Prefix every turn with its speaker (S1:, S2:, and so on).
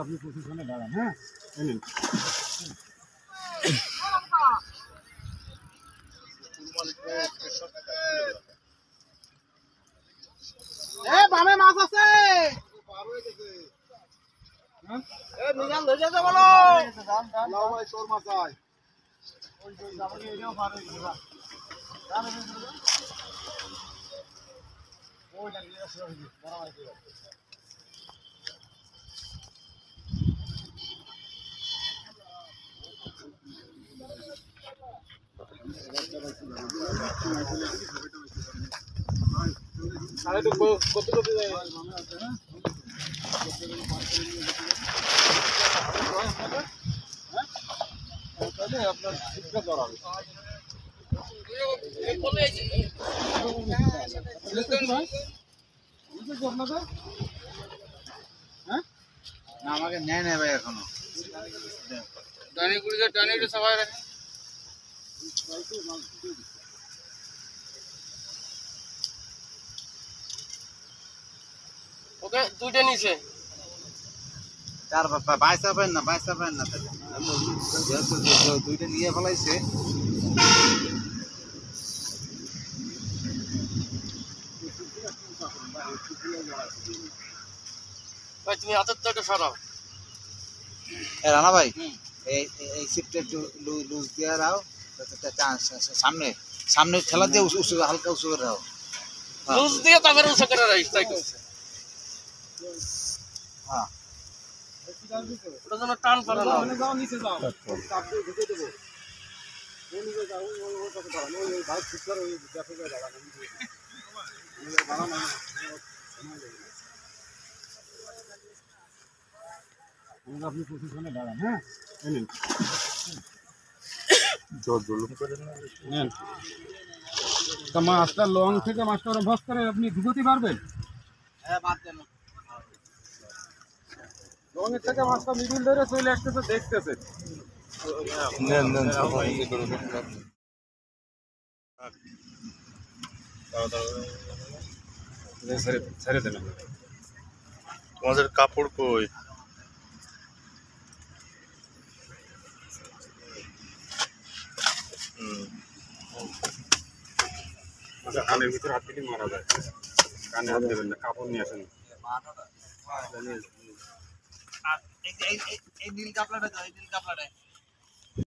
S1: আপনি প্রশাসনে দাঁড়ান, হ্যাঁ বামে মাছ আছে। আপনার ঠিকঠাক ধরাবে আপনাদের, হ্যাঁ না আমাকে নেয় নেই ভাই এখনো টানি একটু সবাই রাখে। ওকে দুইটা নিচে চার বাইসা পাবেন না দুইটা নিয়ে ফেলাইছে। তুমি হাতের তো একটা সরাও রানা ভাই, এই সিটটা একটু লুজ দিয়ে রাও, সামনে সামনে ঠেলা দিয়ে উঁচু হালকা উঁচু করে রাও, লুজ দিয়ে তারপরে উঁচু করে রাইস। তাই করছে, হ্যাঁ ওটা যেন টান করে না। যাও নিচে যাও, চাপ দিয়ে ঢুকে দেবো। নিচে যাও, ওই পাশে দাঁড়ান, ওই ভাই ঠিক করে ওই দেখে যায় দাঁড়ান। আপনি প্রশাসনে দাঁড়ান, হ্যাঁ জুলুম করেন না। তা মাছটা লং থেকে মাছটা অভ্যাস করে আপনি ঢুকতে পারবেন? হ্যাঁ পারবেন। লং এর থেকে মাছটা মিডিল ধরে চলে আসতেছে, দেখতেছে। ছেড়ে দেন।
S2: তোমাদের কাপড় কই?
S1: আচ্ছা, কানের ভিতরে হাত দিলে মারা যায়, কানে হাত দেবেন না, কাপড় নিয়ে আসেন।
S3: এই নীল কাপড়টা দাও, এই নীল কাপড়টা।